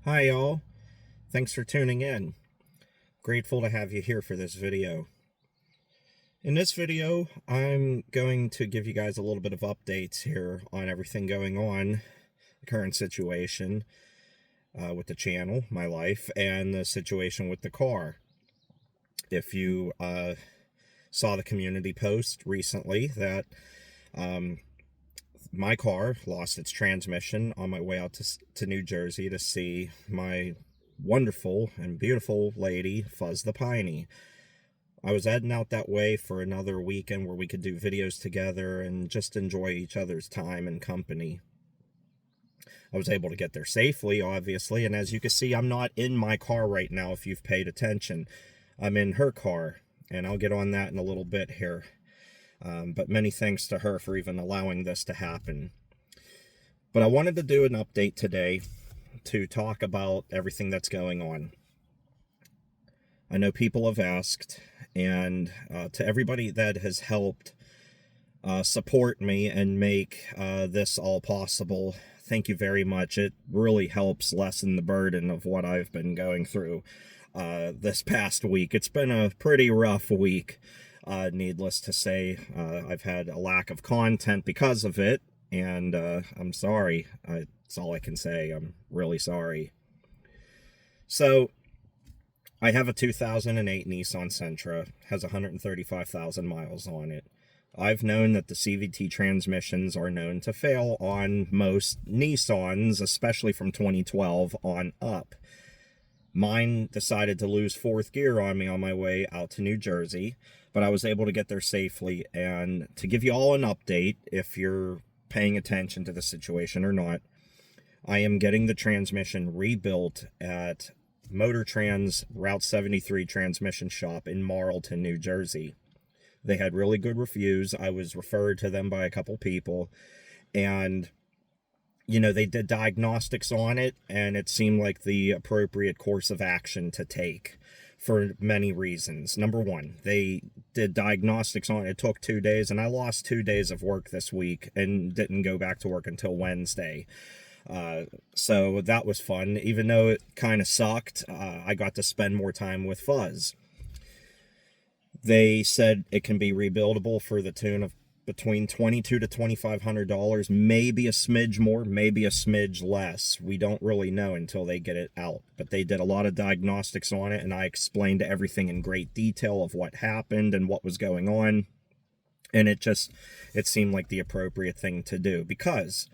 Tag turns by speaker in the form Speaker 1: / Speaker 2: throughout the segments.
Speaker 1: Hi y'all, thanks for tuning in. Grateful to have you here for this video. In this video, I'm going to give you guys a little bit of updates here on everything going on, the current situation with the channel, my life, and the situation with the car. If you saw the community post recently that my car lost its transmission on my way out to New Jersey to see my wonderful and beautiful lady, Fuzz the Piney. I was heading out that way for another weekend where we could do videos together and just enjoy each other's time and company. I was able to get there safely, obviously, and as you can see, I'm not in my car right now if you've paid attention. I'm in her car, and I'll get on that in a little bit here. But many thanks to her for even allowing this to happen. But I wanted to do an update today to talk about everything that's going on. I know people have asked, and to everybody that has helped support me and make this all possible, thank you very much. It really helps lessen the burden of what I've been going through this past week. It's been a pretty rough week, needless to say. I've had a lack of content because of it, and I'm sorry. That's all I can say. I'm really sorry. So, I have a 2008 Nissan Sentra, has 135,000 miles on it. I've known that the CVT transmissions are known to fail on most Nissans, especially from 2012 on up. Mine decided to lose fourth gear on me on my way out to New Jersey, but I was able to get there safely. And to give you all an update, if you're paying attention to the situation or not, I am getting the transmission rebuilt at Motortrans Route 73 transmission shop in Marlton, New Jersey. They had really good reviews. I was referred to them by a couple people, and you know, they did diagnostics on it, and it seemed like the appropriate course of action to take for many reasons. Number one, they did diagnostics on it. It took 2 days, and I lost 2 days of work this week and didn't go back to work until Wednesday. So that was fun. Even though it kind of sucked, I got to spend more time with Fuzz. They said it can be rebuildable for the tune of between $2,200 to $2,500, maybe a smidge more, maybe a smidge less. We don't really know until they get it out. But they did a lot of diagnostics on it, and I explained everything in great detail of what happened and what was going on. And it seemed like the appropriate thing to do, because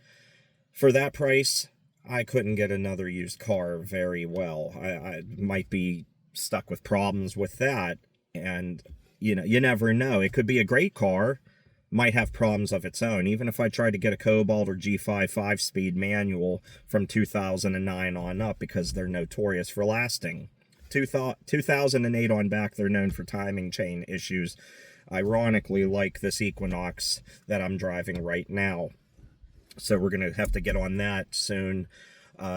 Speaker 1: for that price, I couldn't get another used car very well. I might be stuck with problems with that, and you know, you never know. It could be a great car, might have problems of its own. Even if I tried to get a Cobalt or G5 5-speed manual from 2009 on up, because they're notorious for lasting. 2008 on back, they're known for timing chain issues. Ironically, like this Equinox that I'm driving right now. So we're going to have to get on that soon,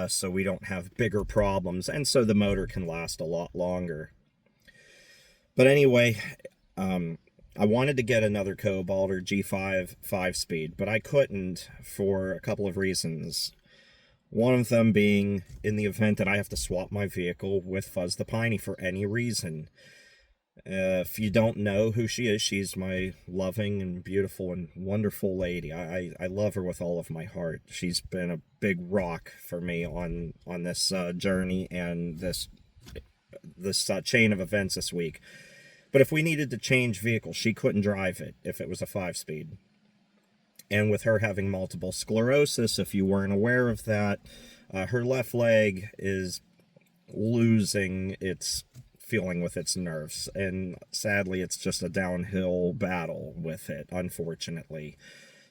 Speaker 1: so we don't have bigger problems, and so the motor can last a lot longer. But anyway, I wanted to get another Cobalt or G5 5-speed, but I couldn't for a couple of reasons. One of them being in the event that I have to swap my vehicle with Fuzz the Piney for any reason. If you don't know who she is, she's my loving and beautiful and wonderful lady. I love her with all of my heart. She's been a big rock for me on this journey and this chain of events this week. But if we needed to change vehicles, she couldn't drive it if it was a 5-speed. And with her having multiple sclerosis, if you weren't aware of that, her left leg is losing its feeling with its nerves, and sadly it's just a downhill battle with it, unfortunately.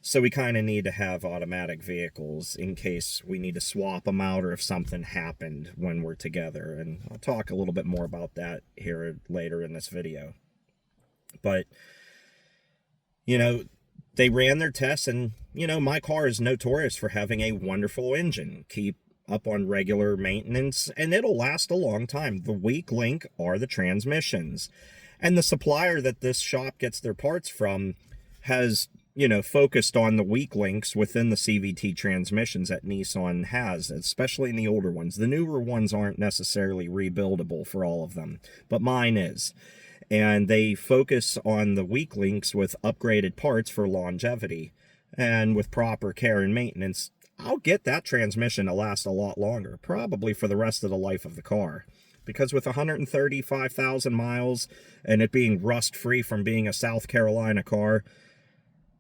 Speaker 1: So we kind of need to have automatic vehicles in case we need to swap them out or if something happened when we're together, and I'll talk a little bit more about that here later in this video. But you know, they ran their tests, and you know, my car is notorious for having a wonderful engine. Keep up on regular maintenance, and it'll last a long time. The weak link are the transmissions, and the supplier that this shop gets their parts from has focused on the weak links within the CVT transmissions that Nissan has, especially in the older ones. The newer ones aren't necessarily rebuildable for all of them, but mine is. And they focus on the weak links with upgraded parts for longevity. And with proper care and maintenance, I'll get that transmission to last a lot longer, probably for the rest of the life of the car. Because with 135,000 miles and it being rust-free from being a South Carolina car,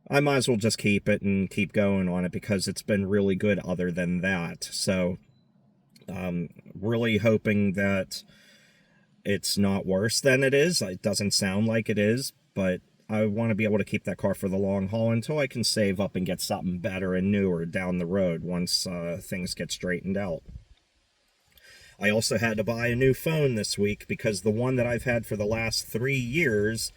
Speaker 1: I might as well just keep it and keep going on it because it's been really good other than that. So, really hoping that it's not worse than it is. It doesn't sound like it is, but I want to be able to keep that car for the long haul until I can save up and get something better and newer down the road once things get straightened out. I also had to buy a new phone this week because the one that I've had for the last 3 years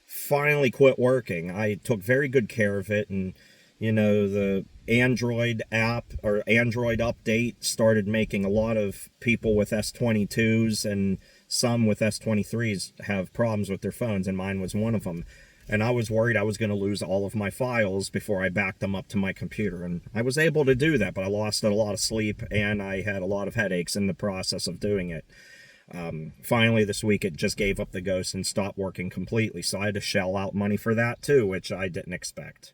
Speaker 1: finally quit working. I took very good care of it, and the Android app or Android update started making a lot of people with S22s and some with S23s have problems with their phones, and mine was one of them. And I was worried I was going to lose all of my files before I backed them up to my computer. And I was able to do that, but I lost a lot of sleep, and I had a lot of headaches in the process of doing it. Finally, this week, it just gave up the ghost and stopped working completely. So I had to shell out money for that, too, which I didn't expect.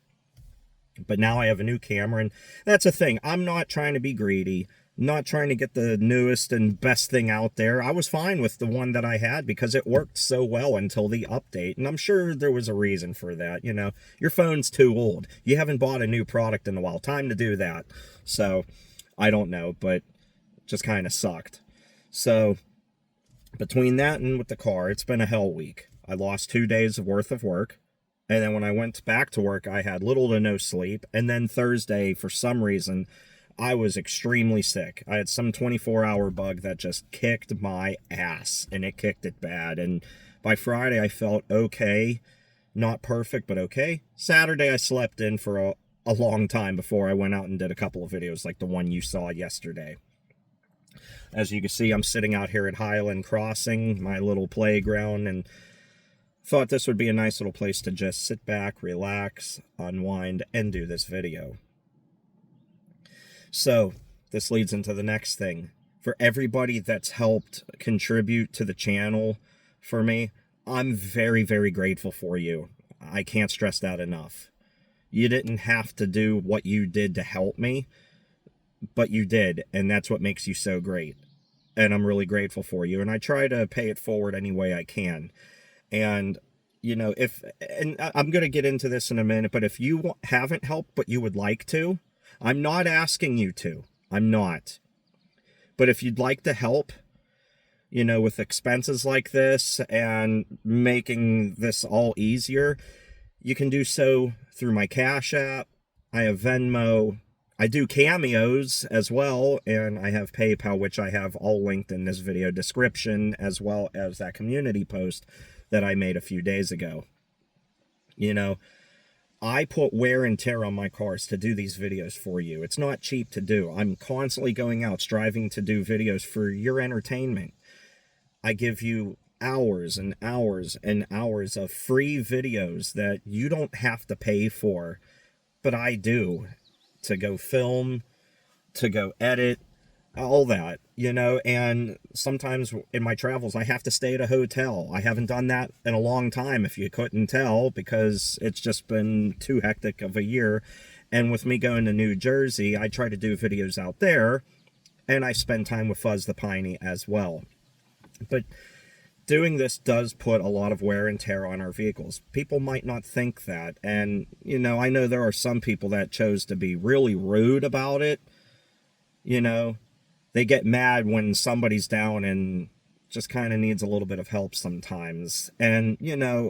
Speaker 1: But now I have a new camera, and that's a thing. I'm not trying to be greedy. Not trying to get the newest and best thing out there. I was fine with the one that I had because it worked so well until the update. And I'm sure there was a reason for that. Your phone's too old. You haven't bought a new product in a while. Time to do that. So, I don't know, but it just kind of sucked. So, between that and with the car, it's been a hell week. I lost 2 days worth of work. And then when I went back to work, I had little to no sleep. And then Thursday, for some reason, I was extremely sick. I had some 24-hour bug that just kicked my ass, and it kicked it bad. And by Friday, I felt okay. Not perfect, but okay. Saturday, I slept in for a long time before I went out and did a couple of videos like the one you saw yesterday. As you can see, I'm sitting out here at Highland Crossing, my little playground, and thought this would be a nice little place to just sit back, relax, unwind, and do this video. So, this leads into the next thing. For everybody that's helped contribute to the channel for me, I'm very, very grateful for you. I can't stress that enough. You didn't have to do what you did to help me, but you did, and that's what makes you so great. And I'm really grateful for you, and I try to pay it forward any way I can. And and I'm going to get into this in a minute, but if you haven't helped but you would like to, I'm not asking you to. I'm not. But if you'd like to help, with expenses like this and making this all easier, you can do so through my Cash App. I have Venmo. I do Cameos as well, and I have PayPal, which I have all linked in this video description, as well as that community post that I made a few days ago. I put wear and tear on my cars to do these videos for you. It's not cheap to do. I'm constantly going out, striving to do videos for your entertainment. I give you hours and hours and hours of free videos that you don't have to pay for, but I do, to go film, to go edit, all that, and sometimes in my travels, I have to stay at a hotel. I haven't done that in a long time, if you couldn't tell, because it's just been too hectic of a year. And with me going to New Jersey, I try to do videos out there, and I spend time with Fuzz The Piney as well. But doing this does put a lot of wear and tear on our vehicles. People might not think that, and, I know there are some people that chose to be really rude about it. They get mad when somebody's down and just kind of needs a little bit of help sometimes. And,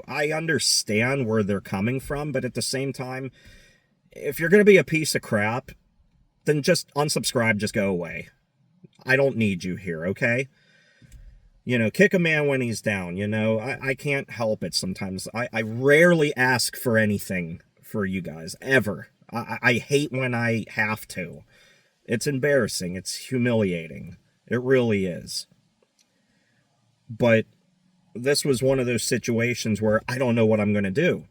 Speaker 1: I understand where they're coming from, but at the same time, if you're going to be a piece of crap, then just unsubscribe, just go away. I don't need you here, okay? Kick a man when he's down, I can't help it sometimes. I rarely ask for anything for you guys, ever. I hate when I have to. It's embarrassing. It's humiliating. It really is. But this was one of those situations where I don't know what I'm going to do.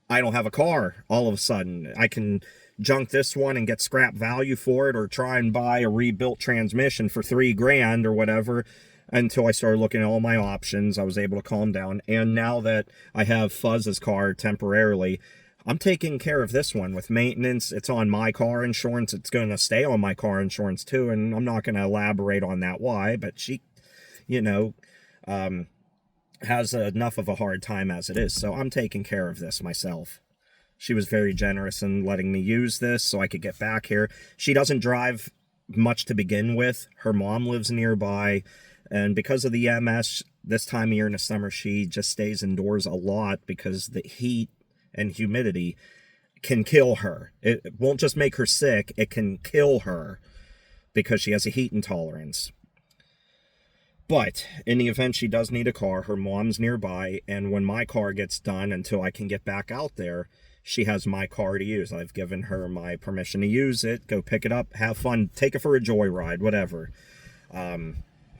Speaker 1: I don't have a car all of a sudden. I can junk this one and get scrap value for it, or try and buy a rebuilt transmission for $3,000 or whatever. Until I started looking at all my options, I was able to calm down. And now that I have Fuzz's car temporarily, I'm taking care of this one with maintenance. It's on my car insurance. It's going to stay on my car insurance too. And I'm not going to elaborate on that why, but she, you know, has enough of a hard time as it is. So I'm taking care of this myself. She was very generous in letting me use this so I could get back here. She doesn't drive much to begin with. Her mom lives nearby. And because of the MS, this time of year in the summer, she just stays indoors a lot because the heat and humidity can kill her. It won't just make her sick, it can kill her because she has a heat intolerance. But in the event she does need a car, her mom's nearby, and when my car gets done, until I can get back out there, she has my car to use. I've given her my permission to use it, go pick it up, have fun, take it for a joyride, whatever.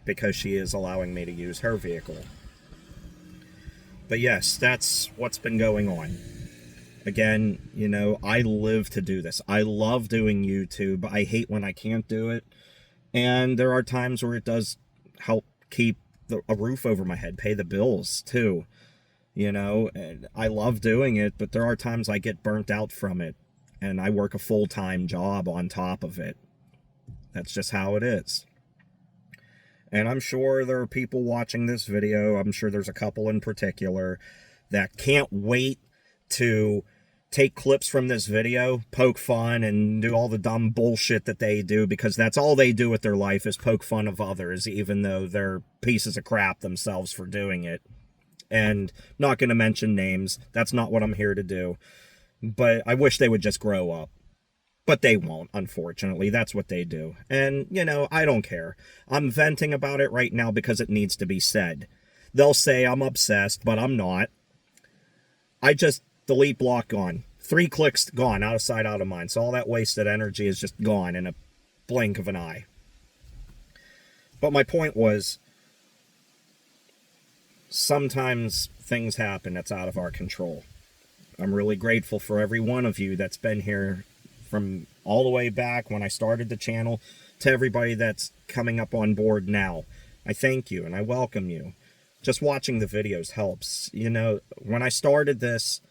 Speaker 1: Because she is allowing me to use her vehicle. But yes, that's what's been going on. Again, you know, I live to do this. I love doing YouTube. I hate when I can't do it. And there are times where it does help keep a roof over my head, pay the bills too. You know, and I love doing it, but there are times I get burnt out from it. And I work a full-time job on top of it. That's just how it is. And I'm sure there are people watching this video, I'm sure there's a couple in particular, that can't wait to take clips from this video, poke fun, and do all the dumb bullshit that they do, because that's all they do with their life is poke fun of others, even though they're pieces of crap themselves for doing it. And not going to mention names, that's not what I'm here to do. But I wish they would just grow up. But they won't, unfortunately. That's what they do. And, you know, I don't care. I'm venting about it right now because it needs to be said. They'll say I'm obsessed, but I'm not. I just delete, block, gone. 3 clicks, gone, out of sight, out of mind. So all that wasted energy is just gone in a blink of an eye. But my point was, sometimes things happen that's out of our control. I'm really grateful for every one of you that's been here from all the way back when I started the channel to everybody that's coming up on board now. I thank you and I welcome you. Just watching the videos helps. You know, when I started this,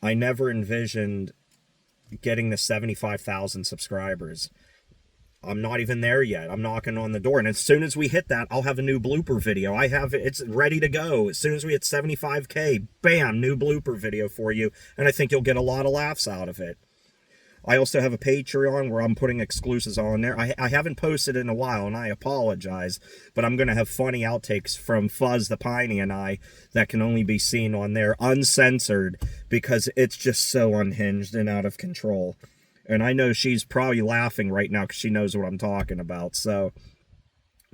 Speaker 1: I never envisioned getting to 75,000 subscribers. I'm not even there yet. I'm knocking on the door. And as soon as we hit that, I'll have a new blooper video. It's ready to go. As soon as we hit 75K, bam, new blooper video for you. And I think you'll get a lot of laughs out of it. I also have a Patreon where I'm putting exclusives on there. I haven't posted in a while, and I apologize, but I'm going to have funny outtakes from Fuzz The Piney and I that can only be seen on there, uncensored, because it's just so unhinged and out of control. And I know she's probably laughing right now because she knows what I'm talking about, so.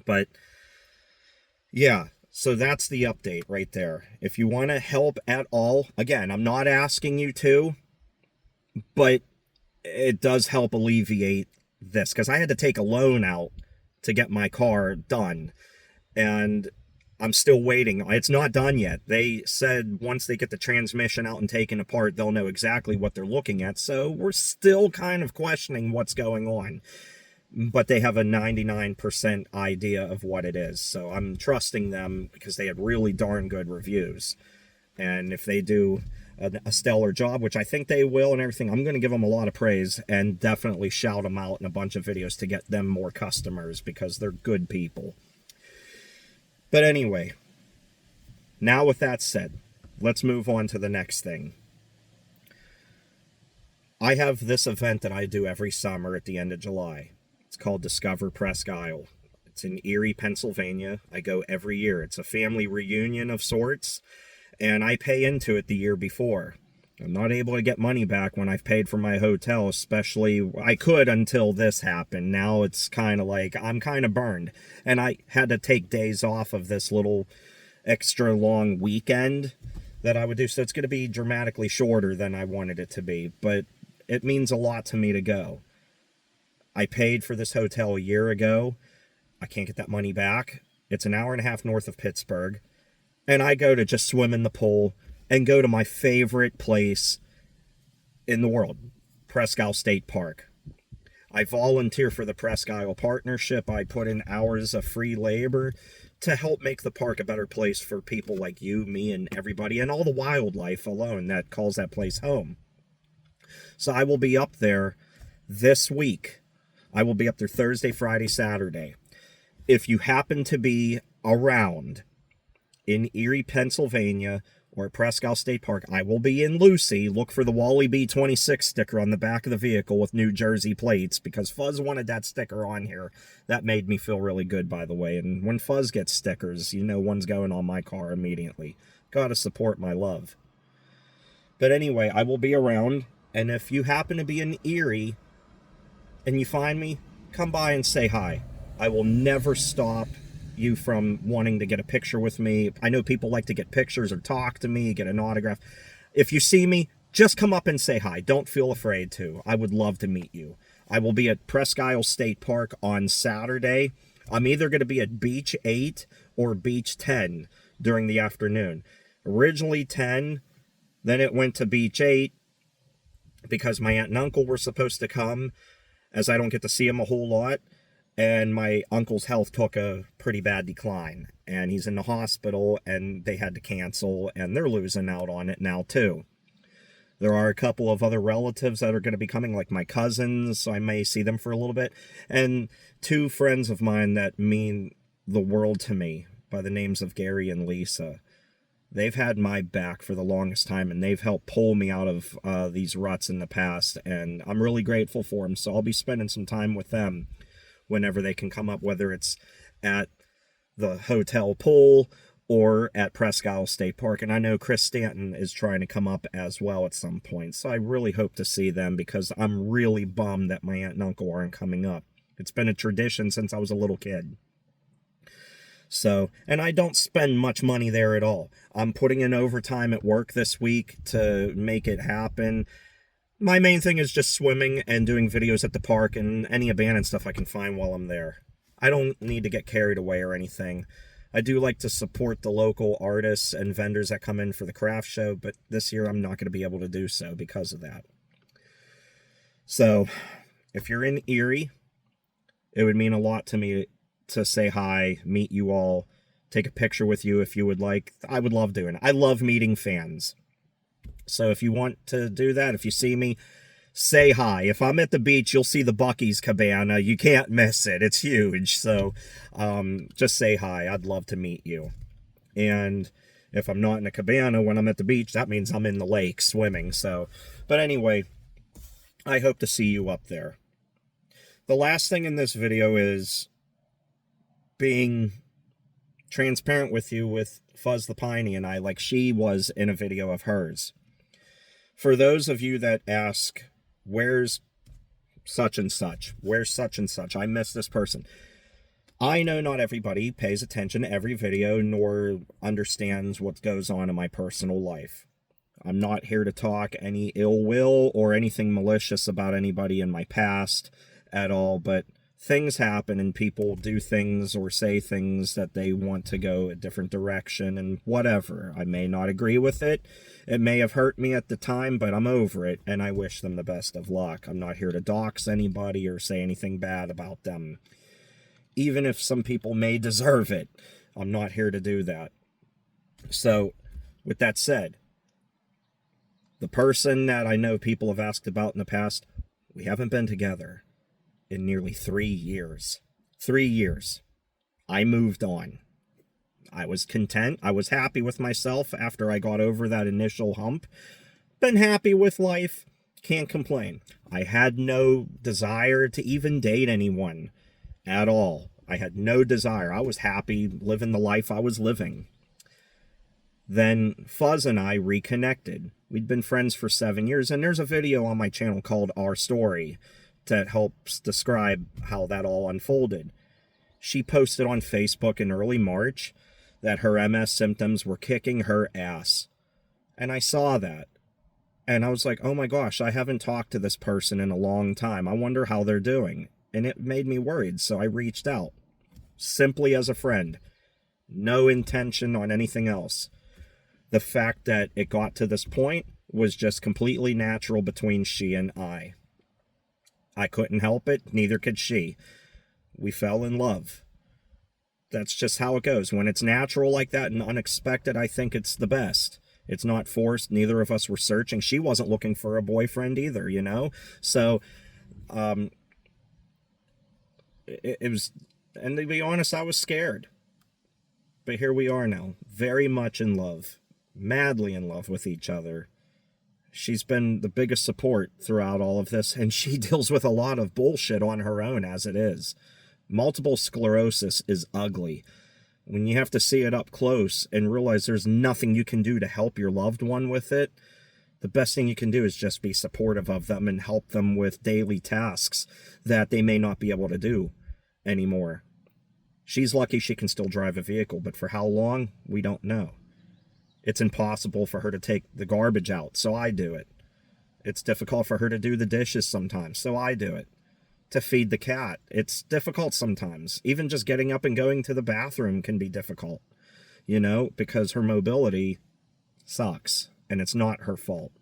Speaker 1: But, yeah, so that's the update right there. If you want to help at all, again, I'm not asking you to, but it does help alleviate this, because I had to take a loan out to get my car done, and I'm still waiting. It's not done yet. They said once they get the transmission out and taken apart, they'll know exactly what they're looking at, so we're still kind of questioning what's going on, but they have a 99% idea of what it is, so I'm trusting them because they had really darn good reviews. And if they do a stellar job, which I think they will and everything, I'm going to give them a lot of praise and definitely shout them out in a bunch of videos to get them more customers, because they're good people. But anyway, now with that said, let's move on to the next thing. I have this event that I do every summer at the end of July. It's called Discover Presque Isle. It's in Erie, Pennsylvania. I go every year. It's a family reunion of sorts, and I pay into it the year before. I'm not able to get money back when I've paid for my hotel, especially, I could until this happened. Now it's kind of like, I'm kind of burned. And I had to take days off of this little extra long weekend that I would do. So it's going to be dramatically shorter than I wanted it to be. But it means a lot to me to go. I paid for this hotel a year ago. I can't get that money back. It's an hour and a half north of Pittsburgh. And I go to just swim in the pool, and go to my favorite place in the world, Presque Isle State Park. I volunteer for the Presque Isle Partnership. I put in hours of free labor to help make the park a better place for people like you, me, and everybody, and all the wildlife alone that calls that place home. So I will be up there this week. I will be up there Thursday, Friday, Saturday. If you happen to be around in Erie, Pennsylvania, or Presque Isle State Park, I will be in Lucy. Look for the Wally B26 sticker on the back of the vehicle with New Jersey plates, because Fuzz wanted that sticker on here. That made me feel really good, by the way. And when Fuzz gets stickers, you know one's going on my car immediately. Gotta support my love. But anyway, I will be around, and if you happen to be in Erie and you find me, come by and say hi. I will never stop you from wanting to get a picture with me. I know people like to get pictures or talk to me, get an autograph. If you see me, just come up and say hi. Don't feel afraid to. I would love to meet you. I will be at Presque Isle State Park on Saturday. I'm either going to be at Beach 8 or Beach 10 during the afternoon. Originally 10, then it went to Beach 8 because my aunt and uncle were supposed to come, as I don't get to see them a whole lot. And my uncle's health took a pretty bad decline, and he's in the hospital, and they had to cancel, and they're losing out on it now too. There are a couple of other relatives that are going to be coming, like my cousins, so I may see them for a little bit, and two friends of mine that mean the world to me by the names of Gary and Lisa. They've had my back for the longest time, and they've helped pull me out of these ruts in the past, and I'm really grateful for them, so I'll be spending some time with them whenever they can come up, whether it's at the hotel pool or at Presque Isle State Park. And I know Chris Stanton is trying to come up as well at some point. So I really hope to see them, because I'm really bummed that my aunt and uncle aren't coming up. It's been a tradition since I was a little kid. So, and I don't spend much money there at all. I'm putting in overtime at work this week to make it happen. My main thing is just swimming and doing videos at the park and any abandoned stuff I can find while I'm there. I don't need to get carried away or anything. I do like to support the local artists and vendors that come in for the craft show, but this year I'm not going to be able to do so because of that. So, if you're in Erie, it would mean a lot to me to say hi, meet you all, take a picture with you if you would like. I would love doing it. I love meeting fans. So if you want to do that, if you see me, say hi. If I'm at the beach, you'll see the Buc-ee's cabana. You can't miss it. It's huge. So just say hi. I'd love to meet you. And if I'm not in a cabana when I'm at the beach, that means I'm in the lake swimming. So, but anyway, I hope to see you up there. The last thing in this video is being transparent with you with Fuzz The Piney and I, like she was in a video of hers. For those of you that ask, where's such and such? Where's such and such? I miss this person. I know not everybody pays attention to every video nor understands what goes on in my personal life. I'm not here to talk any ill will or anything malicious about anybody in my past at all, but things happen and people do things or say things that they want to go a different direction and whatever. I may not agree with it. It may have hurt me at the time, but I'm over it and I wish them the best of luck. I'm not here to dox anybody or say anything bad about them. Even if some people may deserve it, I'm not here to do that. So, with that said, the person that I know people have asked about in the past, we haven't been together in nearly 3 years. 3 years. I moved on. I was content. I was happy with myself after I got over that initial hump. Been happy with life. Can't complain. I had no desire to even date anyone at all. I had no desire. I was happy living the life I was living. Then Fuzz and I reconnected. We'd been friends for 7 years, and there's a video on my channel called Our Story that helps describe how that all unfolded. She posted on Facebook in early March that her MS symptoms were kicking her ass. And I saw that. And I was like, oh my gosh, I haven't talked to this person in a long time. I wonder how they're doing. And it made me worried, so I reached out. Simply as a friend. No intention on anything else. The fact that it got to this point was just completely natural between she and I. I couldn't help it, neither could she. We fell in love. That's just how it goes. When it's natural like that and unexpected, I think it's the best. It's not forced. Neither of us were searching. She wasn't looking for a boyfriend either, you know? So, it was, and to be honest, I was scared. But here we are now, very much in love, madly in love with each other. She's been the biggest support throughout all of this, and she deals with a lot of bullshit on her own as it is. Multiple sclerosis is ugly. When you have to see it up close and realize there's nothing you can do to help your loved one with it, the best thing you can do is just be supportive of them and help them with daily tasks that they may not be able to do anymore. She's lucky she can still drive a vehicle, but for how long, we don't know. It's impossible for her to take the garbage out, so I do it. It's difficult for her to do the dishes sometimes, so I do it. To feed the cat, it's difficult sometimes. Even just getting up and going to the bathroom can be difficult, you know, because her mobility sucks, and it's not her fault.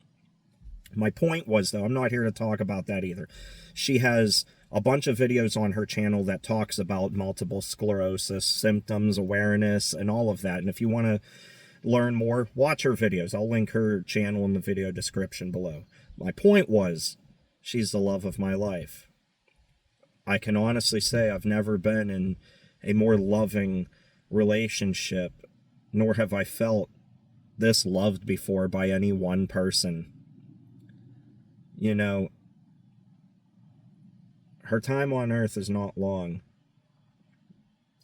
Speaker 1: My point was, though, I'm not here to talk about that either. She has a bunch of videos on her channel that talks about multiple sclerosis, symptoms, awareness, and all of that. And if you want to learn more, watch her videos. I'll link her channel in the video description below. My point was, she's the love of my life. I can honestly say I've never been in a more loving relationship, nor have I felt this loved before by any one person. You know, her time on earth is not long,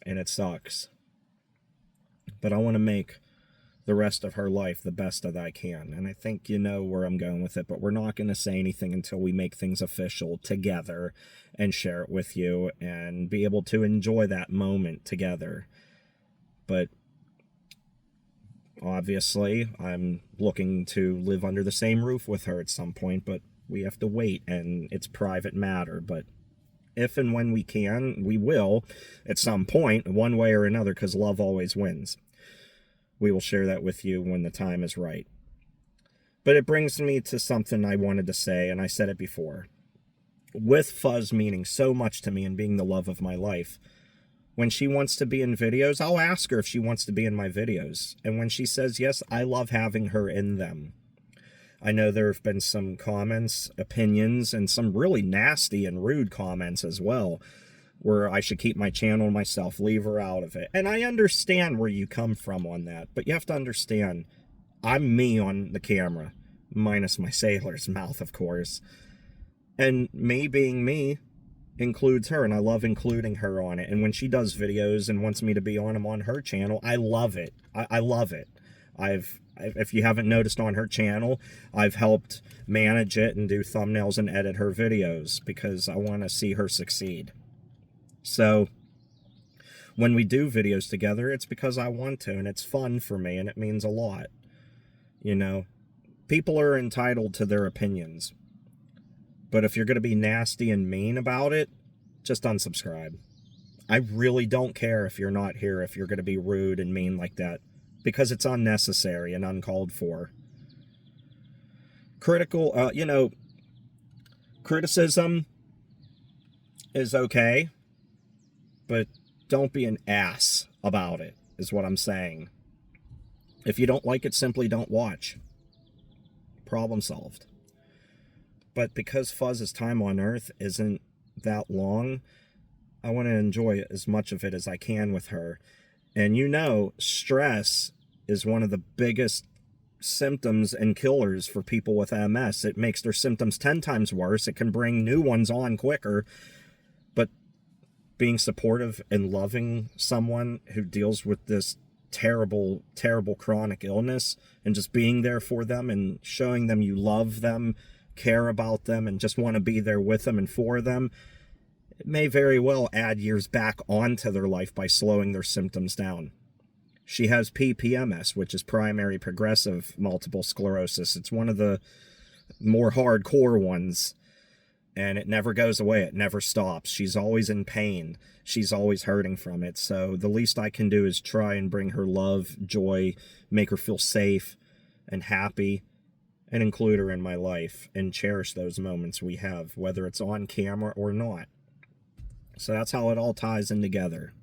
Speaker 1: and it sucks. But I want to make the rest of her life the best that I can. And I think you know where I'm going with it, but we're not going to say anything until we make things official together and share it with you and be able to enjoy that moment together. But obviously, I'm looking to live under the same roof with her at some point, but we have to wait, and it's private matter. But if and when we can, we will at some point, one way or another, because love always wins. We will share that with you when the time is right. But it brings me to something I wanted to say, and I said it before. With Fuzz meaning so much to me and being the love of my life, when she wants to be in videos, I'll ask her if she wants to be in my videos. And when she says yes, I love having her in them. I know there have been some comments, opinions, and some really nasty and rude comments as well, where I should keep my channel to myself, leave her out of it. And I understand where you come from on that, but you have to understand, I'm me on the camera, minus my sailor's mouth, of course. And me being me includes her, and I love including her on it. And when she does videos and wants me to be on them on her channel, I love it. I love it. If you haven't noticed on her channel, I've helped manage it and do thumbnails and edit her videos because I want to see her succeed. So when we do videos together, it's because I want to, and it's fun for me, and it means a lot. You know, people are entitled to their opinions. But if you're going to be nasty and mean about it, just unsubscribe. I really don't care if you're not here, if you're going to be rude and mean like that, because it's unnecessary and uncalled for. Criticism is okay, but don't be an ass about it, is what I'm saying. If you don't like it, simply don't watch. Problem solved. But because Fuzz's time on Earth isn't that long, I want to enjoy as much of it as I can with her. And you know, stress is one of the biggest symptoms and killers for people with MS. It makes their symptoms 10 times worse. It can bring new ones on quicker. But being supportive and loving someone who deals with this terrible, terrible chronic illness and just being there for them and showing them you love them, care about them, and just want to be there with them and for them, it may very well add years back onto their life by slowing their symptoms down. She has PPMS, which is primary progressive multiple sclerosis. It's one of the more hardcore ones. and it never goes away. It never stops. She's always in pain. She's always hurting from it. So the least I can do is try and bring her love, joy, make her feel safe and happy, and include her in my life and cherish those moments we have, whether it's on camera or not. So that's how it all ties in together.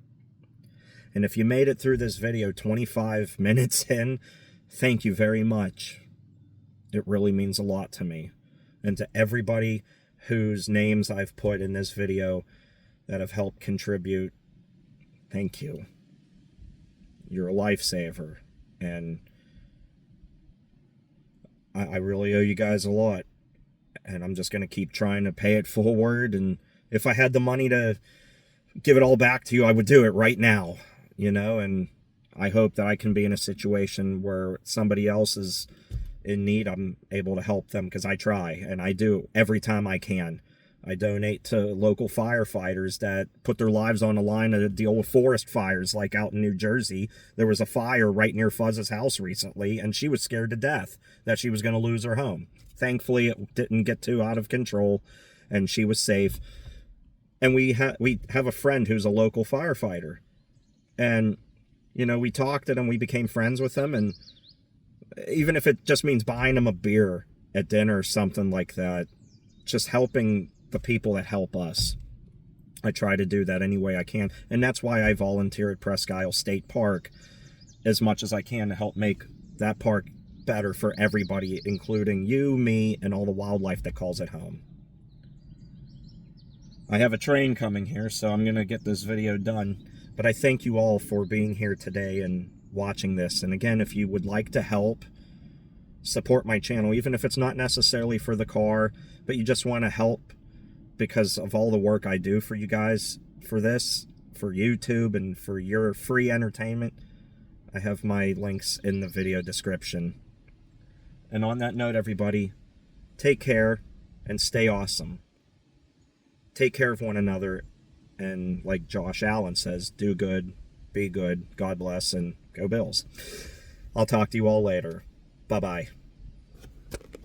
Speaker 1: And if you made it through this video 25 minutes in, thank you very much. It really means a lot to me. And to everybody whose names I've put in this video that have helped contribute, thank you. You're a lifesaver. And I really owe you guys a lot. And I'm just going to keep trying to pay it forward. And if I had the money to give it all back to you, I would do it right now, you know. And I hope that I can be in a situation where somebody else is in need. I'm able to help them, because I try, and I do every time I can. I donate to local firefighters that put their lives on the line to deal with forest fires, like out in New Jersey. There was a fire right near Fuzz's house recently, and she was scared to death that she was going to lose her home. Thankfully, it didn't get too out of control, and she was safe. And we have a friend who's a local firefighter. And, you know, we talked to him, we became friends with him, and even if it just means buying him a beer at dinner or something like that, just helping the people that help us. I try to do that any way I can. And that's why I volunteer at Presque Isle State Park as much as I can to help make that park better for everybody, including you, me, and all the wildlife that calls it home. I have a train coming here, so I'm going to get this video done. But I thank you all for being here today and watching this. And again, if you would like to help support my channel, even if it's not necessarily for the car, but you just want to help because of all the work I do for you guys, for this, for YouTube, and for your free entertainment, I have my links in the video description. And on that note, everybody, take care and stay awesome. Take care of one another, and like Josh Allen says, do good, be good, God bless, and go Bills. I'll talk to you all later. Bye-bye.